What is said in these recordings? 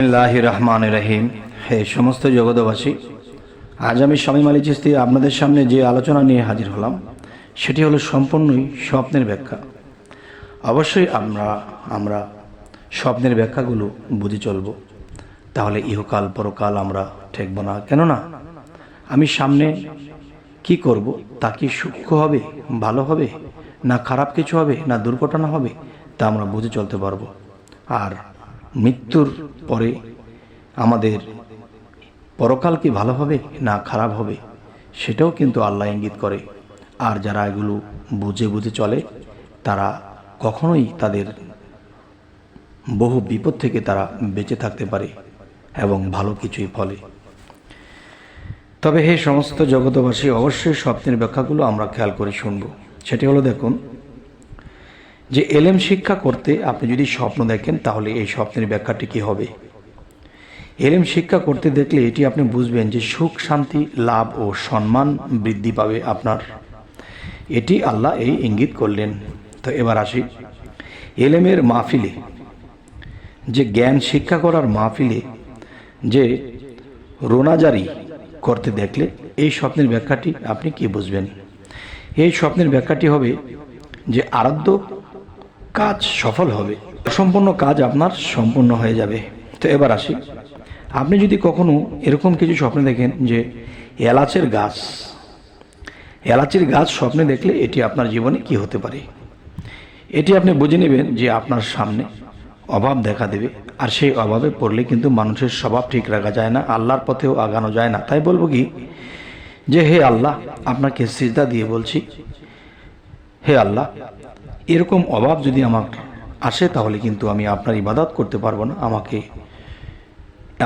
বিসমিল্লাহির রহমানির রহিম। হে সমস্ত জগতবাসী, আজ আমি শামীম আলী চিশতি আপনাদের সামনে যে আলোচনা নিয়ে হাজির হলাম সেটি হলো সম্পূর্ণই স্বপ্নের ব্যাখ্যা। অবশ্যই আমরা স্বপ্নের ব্যাখ্যাগুলো বুঝে চলব, তাহলে ইহকাল পরকাল আমরা ঠেকব না। কেননা আমি সামনে কি করব, তা কি সূক্ষ্ম হবে, ভালো হবে, না খারাপ কিছু হবে, না দুর্ঘটনা হবে, তা আমরা বুঝে চলতে পারবো। আর মৃত্যুর পরে আমাদের পরকাল কি ভালো হবে না খারাপ হবে, সেটাও কিন্তু আল্লাহ ইঙ্গিত করে। আর যারা এগুলো বুঝে বুঝে চলে তারা কখনোই তাদের বহু বিপদ থেকে তারা বেঁচে থাকতে পারে এবং ভালো কিছুই ফলে। তবে হে সমস্ত জগতবাসী, অবশ্যই স্বপ্নের ব্যাখ্যাগুলো আমরা খেয়াল করে শুনব। সেটি হলো, দেখুন, যে এলেম শিক্ষা করতে আপনি যদি স্বপ্ন দেখেন তাহলে এই স্বপ্নের ব্যাখ্যাটি কী হবে। এলেম শিক্ষা করতে দেখলে এটি আপনি বুঝবেন যে সুখ শান্তি লাভ ও সম্মান বৃদ্ধি পাবে আপনার, এটি আল্লাহ এই ইঙ্গিত করলেন। তো এবার আসি, এলেমের মাহফিলে, যে জ্ঞান শিক্ষা করার মাহফিলে যে রোনাজারি করতে দেখলে এই স্বপ্নের ব্যাখ্যাটি আপনি কি বুঝবেন। এই স্বপ্নের ব্যাখ্যাটি হবে যে আরাধ্য কাজ সফল হবে, অসম্পূর্ণ কাজ আপনার সম্পূর্ণ হয়ে যাবে। তো এবার আসি, আপনি যদি কখনো এরকম কিছু স্বপ্নে দেখেন যে এলাচের গাছ স্বপ্নে দেখলে এটি আপনার জীবনে কি হতে পারে, এটি আপনি বুঝে নেবেন যে আপনার সামনে অভাব দেখা দেবে। আর সেই অভাবে পড়লে কিন্তু মানুষের স্বভাব ঠিক রাখা যায় না, আল্লাহর পথেও আগানো যায় না। তাই বলবো কি, যে হে আল্লাহ, আপনাকে সিজদা দিয়ে বলছি, হে আল্লাহ, এরকম অভাব যদি আমার আসে তাহলে কিন্তু আমি আপনার ইবাদত করতে পারবো না। আমাকে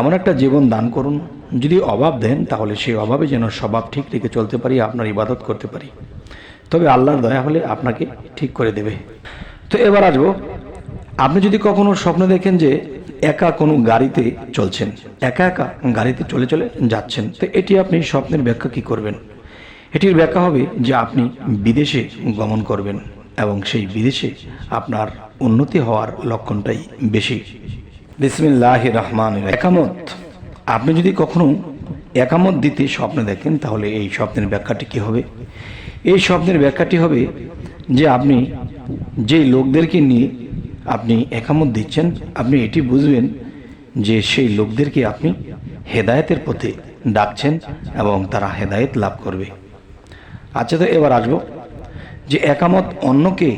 এমন একটা জীবন দান করুন, যদি অভাব দেন তাহলে সেই অভাবে যেন স্বভাব ঠিক রেখে চলতে পারি, আপনার ইবাদত করতে পারি। তবে আল্লাহর দয়া হলে আপনাকে ঠিক করে দেবে। তো এবার আসবো, আপনি যদি কখনো স্বপ্ন দেখেন যে একা কোনো গাড়িতে চলছেন, একা গাড়িতে চলে যাচ্ছেন, তো এটি আপনি স্বপ্নের ব্যাখ্যা কি করবেন। এটির ব্যাখ্যা হবে যে আপনি বিদেশে গমন করবেন এবং সেই বিদেশে আপনার উন্নতি হওয়ার লক্ষণটাই বেশি। বিসমিল্লাহির রহমানির রহিম। একামত, আপনি যদি কখনো একামত দিতে স্বপ্ন দেখেন তাহলে এই স্বপ্নের ব্যাখ্যাটি কি হবে। এই স্বপ্নের ব্যাখ্যাটি হবে যে আপনি যেই লোকদেরকে নিয়ে আপনি একামত দিচ্ছেন, আপনি এটি বুঝবেন যে সেই লোকদেরকে আপনি হেদায়েতের পথে ডাকছেন এবং তারা হেদায়েত লাভ করবে। আচ্ছা, তো এবার আসবো যে একামত অন্যকে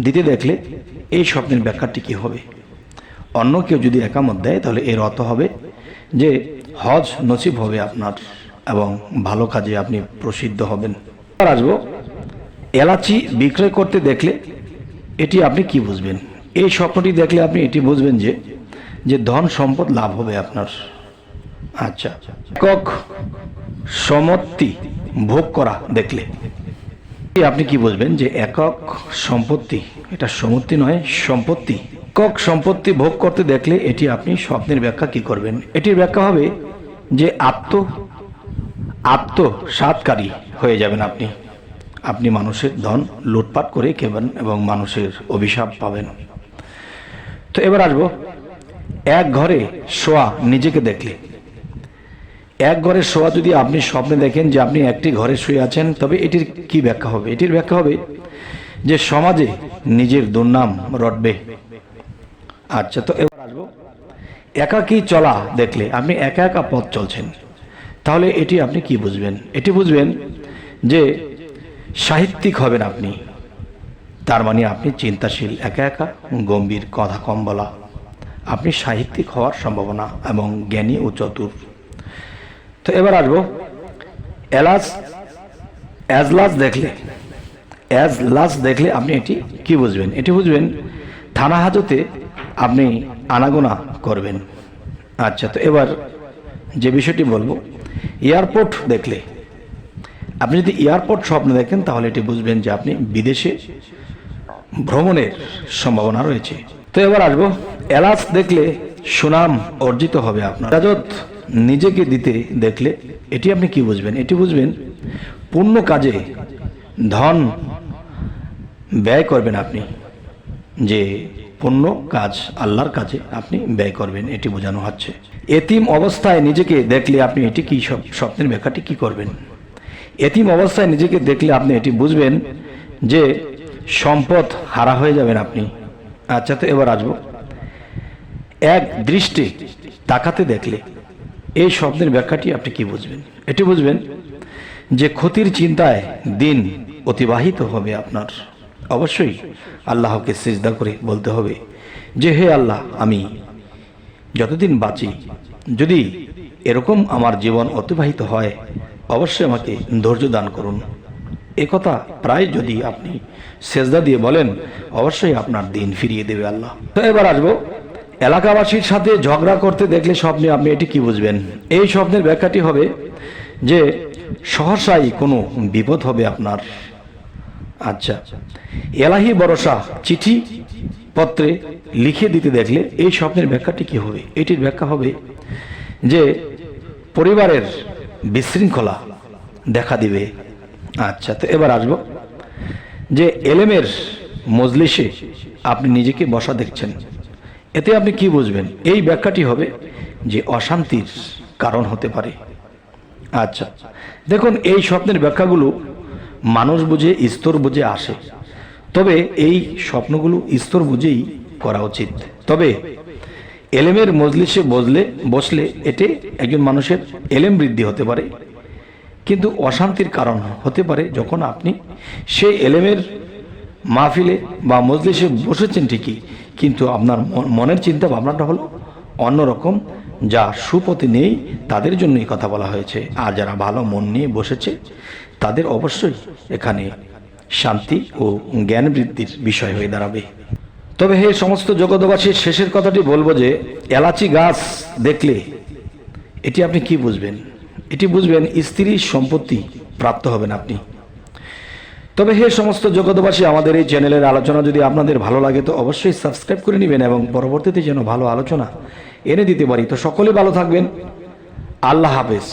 দিতে দেখলে এই স্বপ্নের ব্যাখ্যাটি কি হবে। অন্য কেউ যদি একামত দেয় তাহলে এর অর্থ হবে যে হজ নসিব হবে আপনার এবং ভালো কাজে আপনি প্রসিদ্ধ হবেন। এবার আসবো, এলাচি বিক্রয় করতে দেখলে এটি আপনি কি বুঝবেন। এই স্বপ্নটি দেখলে আপনি এটি বুঝবেন যে ধন সম্পদ লাভ হবে আপনার। আচ্ছা, একক সম্পত্তি ভোগ করা দেখলে আপনি কি বুঝবেন যে একক সম্পত্তি, এটা সম্পত্তি নয়, সম্পত্তি, একক সম্পত্তি ভোগ করতে দেখলে এটি আপনি স্বপ্নের ব্যাখ্যা কি করবেন। এটির ব্যাখ্যা হবে যে আত্মসাৎকারী হয়ে যাবেন আপনি মানুষের ধন লুটপাট করে খেবেন এবং মানুষের অভিশাপ পাবেন। তো এবার আসবো, এক ঘরে শোয়া নিজেকে দেখলে, এক ঘরে শোয়া যদি আপনি স্বপ্নে দেখেন যে আপনি একটি ঘরে শুয়ে আছেন, তবে এটির কি ব্যাখ্যা হবে। এটির ব্যাখ্যা হবে যে সমাজে নিজের দুর্নাম রটবে। আচ্ছা, তো এবার আসবো, একাকী চলা দেখলে আপনি একা পথ চলছেন, তাহলে এটি আপনি কি বুঝবেন। এটি বুঝবেন যে সাহিত্যিক হবেন আপনি, তার মানে আপনি চিন্তাশীল, একা গম্ভীর, কথা কম বলা, আপনি সাহিত্যিক হওয়ার সম্ভাবনা এবং জ্ঞানী ও চতুর। তো এবার আসবো, এজলাস দেখলে আপনি এটি কি বুঝবেন। এটি বুঝবেন থানা হাজতে আপনি আনাগোনা করবেন। আচ্ছা, তো এবার যে বিষয়টি বলবো, এয়ারপোর্ট দেখলে, আপনি যদি এয়ারপোর্ট স্বপ্ন দেখেন তাহলে এটি বুঝবেন যে আপনি বিদেশে ভ্রমণের সম্ভাবনা রয়েছে। তো এবার আসবো, এলাচ দেখলে সুনাম অর্জিত হবে আপনার। ইজাজত নিজেকে দিতে দেখলে এটি আপনি কি বুঝবেন। এটি বুঝবেন পূর্ণ কাজে ধন ব্যয় করবেন আপনি, যে পূর্ণ কাজ আল্লাহর কাজে আপনি ব্যয় করবেন, এটি বোঝানো হচ্ছে। এতিম অবস্থায় নিজেকে দেখলে আপনি এটি কি স্বপ্নের ব্যাখ্যাটি কি করবেন? এতিম অবস্থায় নিজেকে দেখলে আপনি এটি বুঝবেন যে সম্পদ হারা হয়ে যাবেন আপনি। আচ্ছা, তো এবার আসবো, এক দৃষ্টি তাকাতে দেখলে এই স্বপ্নের ব্যাখ্যাটি আপনি কি বুঝবেন? এটি বুঝবেন যে ক্ষতির চিন্তায় দিন অতিবাহিত হবে আপনার। অবশ্যই আল্লাহকে সিজদা করে বলতে হবে যে হে আল্লাহ, আমি যতদিন বাঁচি যদি এরকম আমার জীবন অতিবাহিত হয়, অবশ্যই আমাকে ধৈর্য দান করুন। একথা প্রায় যদি আপনি সেজদা দিয়ে বলেন, অবশ্যই আপনার দিন ফিরিয়ে দেবে আল্লাহ। তো এবার আসবো, এলাকাবাসীর সাথে ঝগড়া করতে দেখলে স্বপ্নে আপনি এটি কি বুঝবেন? এই স্বপ্নের ব্যাখ্যাটি হবে যে সহসাই কোনো বিপদ হবে আপনার। আচ্ছা, এলাহি ভরসা চিঠি পত্রে লিখে দিতে দেখলে এই স্বপ্নের ব্যাখ্যাটি কি হবে? এটির ব্যাখ্যা হবে যে পরিবারের বিশৃঙ্খলা দেখা দিবে। আচ্ছা, তো এবার আসবো যে এলেমের মজলিসে আপনি নিজেকে বসা দেখছেন, এতে আপনি কি বুঝবেন? এই ব্যাখ্যাটি হবে যে অশান্তির কারণ হতে পারে। আচ্ছা, দেখুন, এই স্বপ্নের ব্যাখ্যাগুলো মানুষ বুঝে স্তর বুঝে আসে, তবে এই স্বপ্নগুলো স্তর বুঝেই করা উচিত। তবে এলেমের মজলিসে বসলে এতে একজন মানুষের এলেম বৃদ্ধি হতে পারে, কিন্তু অশান্তির কারণ হতে পারে যখন আপনি সেই এলেমের মাহফিলে বা মজলিসে বসেছেন ঠিকই, কিন্তু আপনার মনের চিন্তা ভাবনাটা হলো অন্যরকম, যা সুপথে নেই তাদের জন্যই কথা বলা হয়েছে। আর যারা ভালো মন নিয়ে বসেছে তাদের অবশ্যই এখানে শান্তি ও জ্ঞান বৃদ্ধির বিষয় হয়ে দাঁড়াবে। তবে হে সমস্ত জগৎবাসীর, শেষের কথাটি বলবো যে এলাচি গাছ দেখলে এটি আপনি কি বুঝবেন? এটি বুঝবেন স্ত্রীর সম্পত্তি প্রাপ্ত হবেন আপনি। তবে হে সমস্ত জগৎবাসী, আমাদের এই চ্যানেলের আলোচনা যদি আপনাদের ভালো লাগে তো অবশ্যই সাবস্ক্রাইব করে নেবেন এবং পরবর্তীতে যেন ভালো আলোচনা এনে দিতে পারি। তো সকলে ভালো থাকবেন। আল্লাহ হাফেজ।